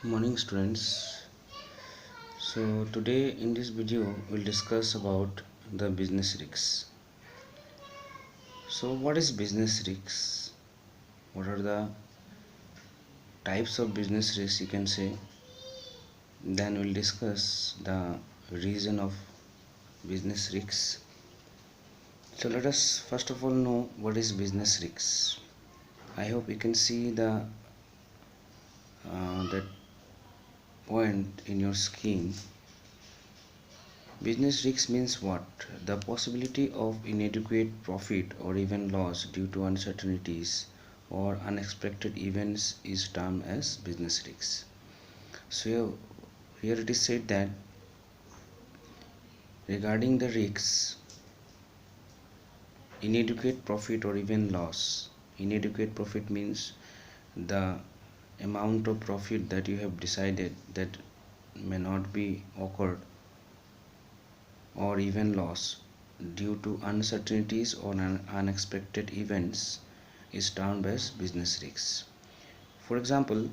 Morning students. So today in this video we'll discuss about the business risks. So what is business risks? What are the types of business risks you can say? Then we'll discuss the reason of business risks. So let us first of all know what is business risks. I hope you can see that point in your screen. Business risks means what? The possibility of inadequate profit or even loss due to uncertainties or unexpected events is termed as business risks. So here it is said that regarding the risks, inadequate profit or even loss. Inadequate profit means the amount of profit that you have decided that may not be occurred, or even loss due to uncertainties or unexpected events is termed as business risks. For example,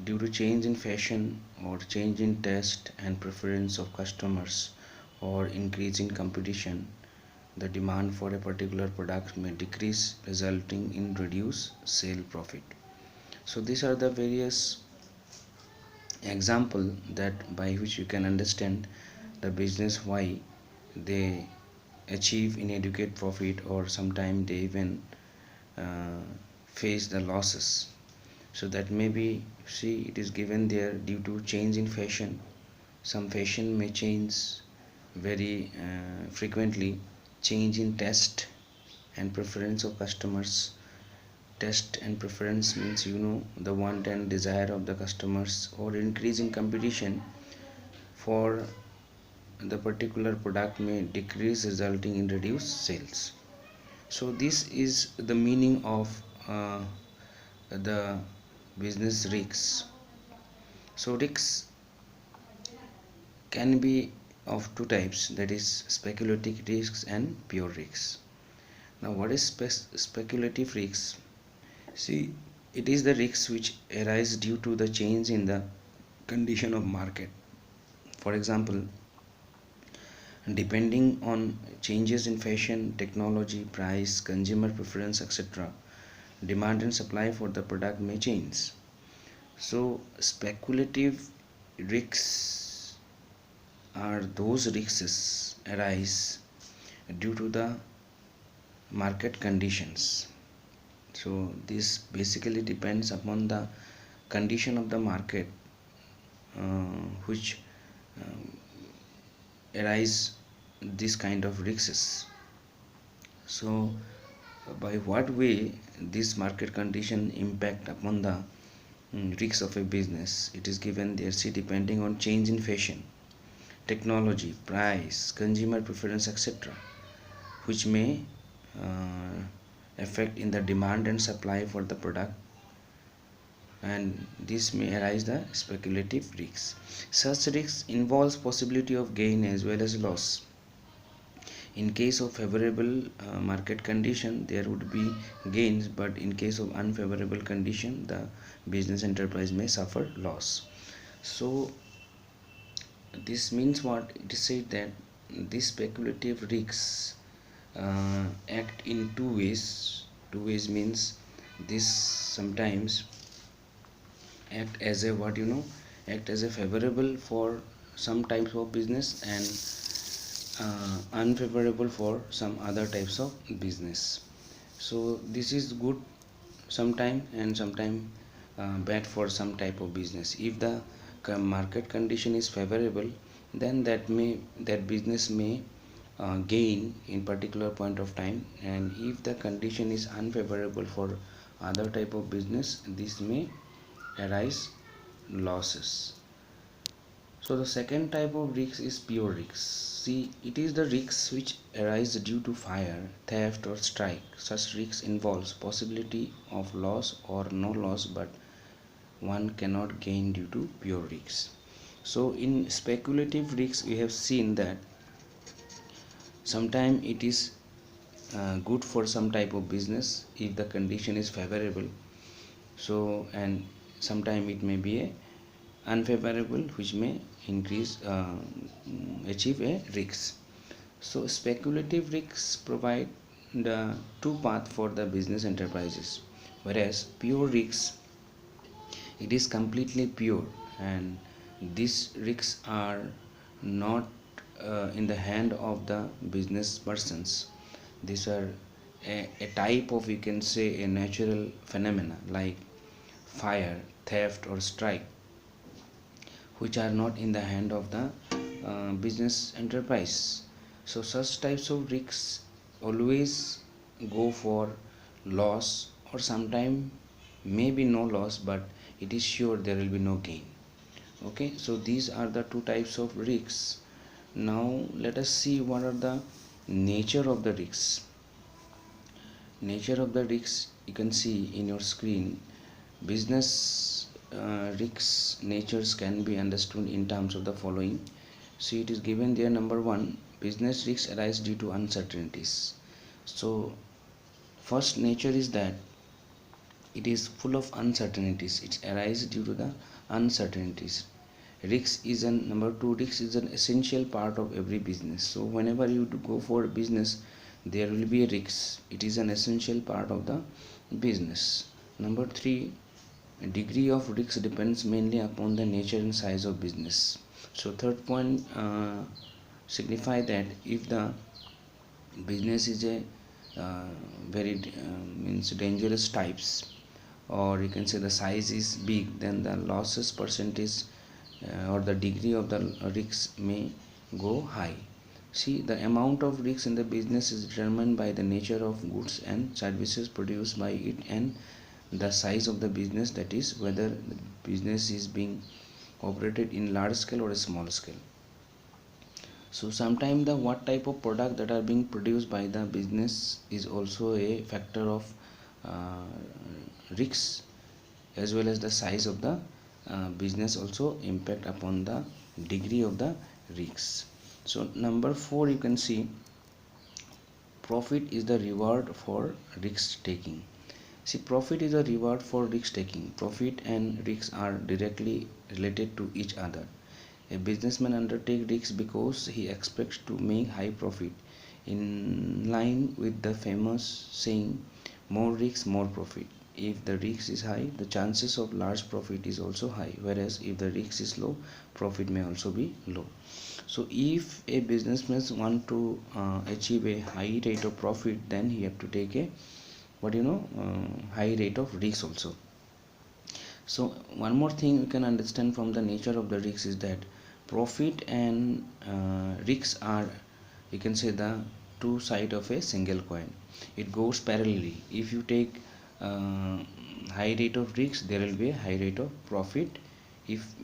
due to change in fashion or change in taste and preference of customers or increase in competition, the demand for a particular product may decrease, resulting in reduced sale profit. So these are the various example that by which you can understand the business why they achieve inadequate profit, or sometimes they even uh, face the losses. So that may be, see, it is given there due to change in fashion. Some fashion may change very frequently. Change in taste and preference of customers. Taste and preference means the want and desire of the customers, or increase in competition for the particular product may decrease, resulting in reduced sales. So this is the meaning of the business risks. So risks can be of two types, that is speculative risks and pure risks. Now what is speculative risks? See, it is the risks which arise due to the change in the condition of market. For example, depending on changes in fashion, technology, price, consumer preference, etc., demand and supply for the product may change. So speculative risks are those risks arise due to the market conditions. So this basically depends upon the condition of the market, which arise this kind of risks. So by what way this market condition impact upon the risks of a business, it is given there. See, depending on change in fashion, technology, price, consumer preference, etc., which may affect in the demand and supply for the product, and this may arise the speculative risks. Such risks involves possibility of gain as well as loss. In case of favorable market condition, there would be gains, but in case of unfavorable condition, the business enterprise may suffer loss. So this means what? It is said that these speculative risks act in two ways. Two ways means this sometimes act as a act as a favorable for some types of business, and unfavorable for some other types of business. So this is good sometime, and sometime bad for some type of business. If the market condition is favorable, then that business may gain in particular point of time, and if the condition is unfavorable for other type of business, this may arise losses. So the second type of risk is pure risk. See, it is the risks which arise due to fire, theft, or strike. Such risks involves possibility of loss or no loss, but one cannot gain due to pure risks. So in speculative risks, we have seen that sometimes it is good for some type of business if the condition is favorable. So, and sometimes it may be a unfavorable which may increase achieve a risk. So speculative risks provide the two path for the business enterprises, whereas pure risks, it is completely pure, and these risks are not in the hand of the business persons. These are a type of, you can say, a natural phenomena like fire, theft or strike, which are not in the hand of the business enterprise. So such types of risks always go for loss, or sometime maybe no loss, but it is sure there will be no gain. Okay, so these are the two types of risks. Now let us see what are the nature of the risks. Nature of the risks, you can see in your screen. Business risks natures can be understood in terms of the following. So it is given there, number one, business risks arise due to uncertainties. So first nature is that it is full of uncertainties. It arises due to the uncertainties. Risk is an number two. Risk is an essential part of every business. So whenever you go for a business, there will be a risk. It is an essential part of the business. Number three, degree of risk depends mainly upon the nature and size of business. So third point signify that if the business is a very means dangerous types, or you can say the size is big, then the losses percentage or the degree of the risk may go high. See, the amount of risk in the business is determined by the nature of goods and services produced by it, and the size of the business, that is whether the business is being operated in large scale or a small scale. So sometimes the what type of product that are being produced by the business is also a factor of uh, risks, as well as the size of the business also impact upon the degree of the risks. So number four, you can see, profit is the reward for risk taking. See, profit is a reward for risk taking. Profit and risks are directly related to each other. A businessman undertakes risks because he expects to make high profit, in line with the famous saying, more risks, more profit. If the risk is high, the chances of large profit is also high, whereas if the risk is low, profit may also be low. So if a businessman want to achieve a high rate of profit, then he have to take a high rate of risk also. So one more thing we can understand from the nature of the risks is that profit and risks are, you can say, the two side of a single coin. It goes parallelly. If you take high rate of risks, there will be a high rate of profit if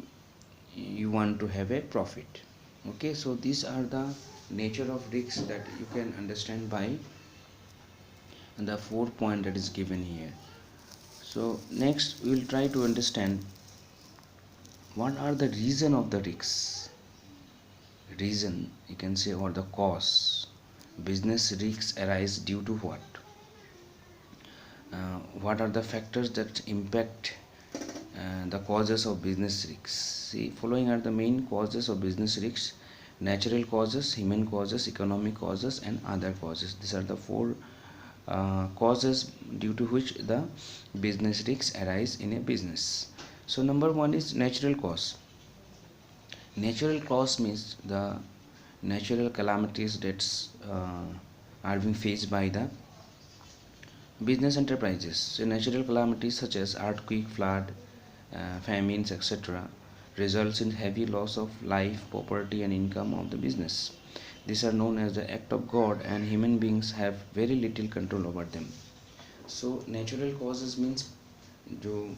you want to have a profit. Okay, so these are the nature of risks that you can understand by the 4 point that is given here. So next we will try to understand what are the reason of the risks. Reason, you can say, or the cause. Business risks arise due to what are the factors that impact the causes of business risks. See, following are the main causes of business risks: natural causes, human causes, economic causes, and other causes. These are the four causes due to which the business risks arise in a business. So number one is natural cause. Natural cause means the natural calamities that are being faced by the business enterprises. So natural calamities such as earthquake, flood, famines, etc., results in heavy loss of life, property, and income of the business. These are known as the act of God, and human beings have very little control over them. So natural causes means जो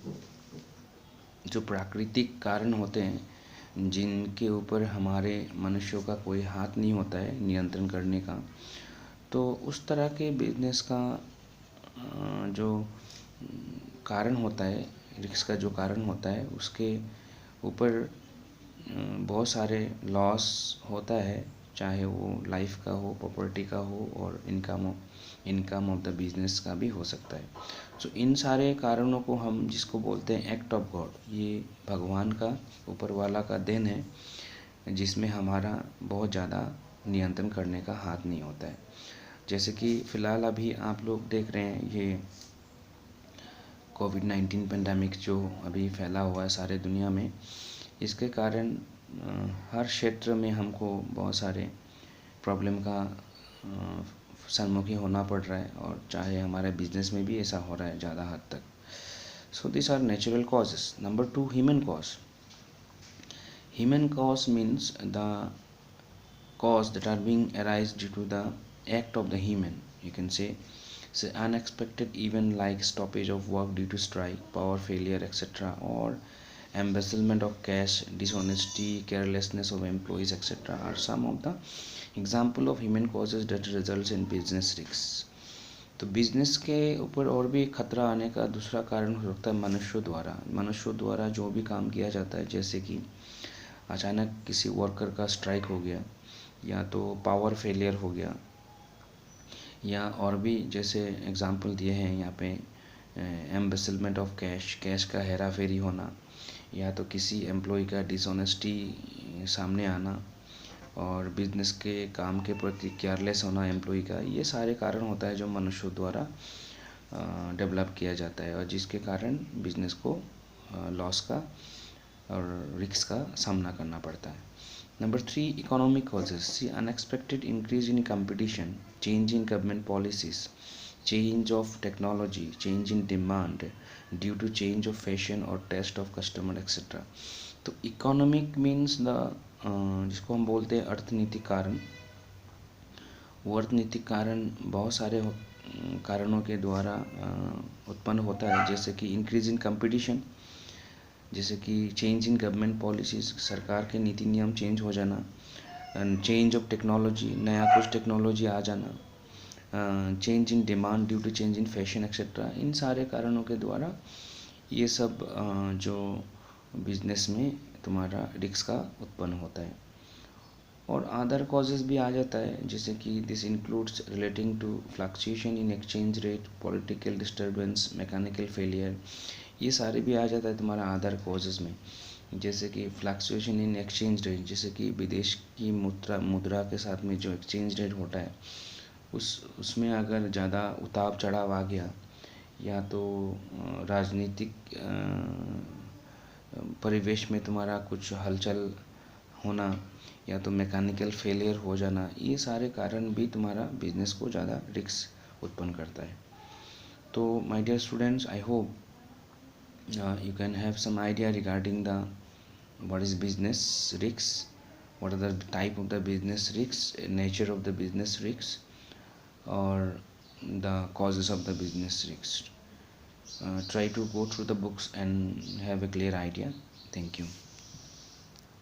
जो प्राकृतिक कारण होते हैं, जिनके ऊपर हमारे मनुष्यों का कोई हाथ नहीं होता है नियंत्रण करने का, तो उस तरह के बिजनेस का जो कारण होता है, रिस्क का जो कारण होता है, उसके ऊपर बहुत सारे लॉस होता है, चाहे वो लाइफ का हो, प्रॉपर्टी का हो, और इनकम हो। इनकम ऑफ द बिजनेस का भी हो सकता है। सो इन सारे कारणों को हम जिसको बोलते हैं एक्ट ऑफ गॉड, ये भगवान का, ऊपर वाला का देन है, जिसमें हमारा बहुत ज़्यादा नियंत्रण करने का हाथ नहीं होता है। जैसे कि फ़िलहाल अभी आप लोग देख रहे हैं ये कोविड-19 पेंडेमिक जो अभी फैला हुआ है सारे दुनिया में, इसके कारण हर क्षेत्र में हमको बहुत सारे प्रॉब्लम का सम्मुखीन होना पड़ रहा है, और चाहे हमारे बिजनेस में भी ऐसा हो रहा है ज़्यादा हद तक। So this are natural causes. Number 2, human cause. Human cause means the cause that are being arise due to the act of the human, you can say unexpected event like stoppage of work due to strike, power failure, etc., or embezzlement of cash, dishonesty, carelessness of employees, etc., are some of the example of human causes that results in business risks. तो business के ऊपर और भी खतरा आने का दूसरा कारण हो सकता है मनुष्यों द्वारा जो भी काम किया जाता है, जैसे कि अचानक किसी वर्कर का स्ट्राइक हो गया, या तो पावर फेलियर हो गया, या और भी जैसे एग्जांपल दिए हैं यहाँ पे एम्बेसलमेंट ऑफ कैश का हेरा फेरी होना, या तो किसी एम्प्लॉय का डिसऑनेस्टी सामने आना, और बिजनेस के काम के प्रति केयरलेस होना एम्प्लॉय का। ये सारे कारण होता है जो मनुष्यों द्वारा डेवलप किया जाता है, और जिसके कारण बिजनेस को लॉस का और रिस्क का सामना करना पड़ता है। Number 3, economic causes. See, unexpected increase in competition, change in government policies, change of technology, change in demand due to change of fashion or taste of customer, etc. तो economic means the जिसको हम बोलते हैं अर्थनीतिक कारण। वो अर्थनीतिक कारण बहुत सारे कारणों के द्वारा उत्पन्न होता है, जैसे कि इंक्रीज इन कंपटीशन, जैसे कि चेंज इन गवर्नमेंट पॉलिसीज़, सरकार के नीति नियम चेंज हो जाना, चेंज ऑफ टेक्नोलॉजी, नया कुछ टेक्नोलॉजी आ जाना, change in demand due to change in fashion, etcetera. इन सारे कारणों के द्वारा ये सब जो बिजनेस में तुम्हारा रिस्क का उत्पन्न होता है। और अदर कॉजेज़ भी आ जाता है, जैसे कि this includes relating to fluctuation in exchange rate, political disturbance, mechanical failure, ये सारे भी आ जाता है तुम्हारा अदर कॉजेज़ में। जैसे कि फ्लक्चुएशन इन एक्सचेंज रेट, जैसे कि विदेश की मुद्रा के साथ में जो एक्सचेंज रेट होता है, उसमें अगर ज़्यादा उतार चढ़ाव आ गया, या तो राजनीतिक परिवेश में तुम्हारा कुछ हलचल होना, या तो मैकेनिकल फेलियर हो जाना, ये सारे कारण भी तुम्हारा बिजनेस को ज़्यादा रिस्क उत्पन्न करता है। तो my dear students, I hope you can have some idea regarding the what is business risks, what are the type of the business risks, nature of the business risks, or the causes of the business risks. Try to go through the books and have a clear idea. Thank you.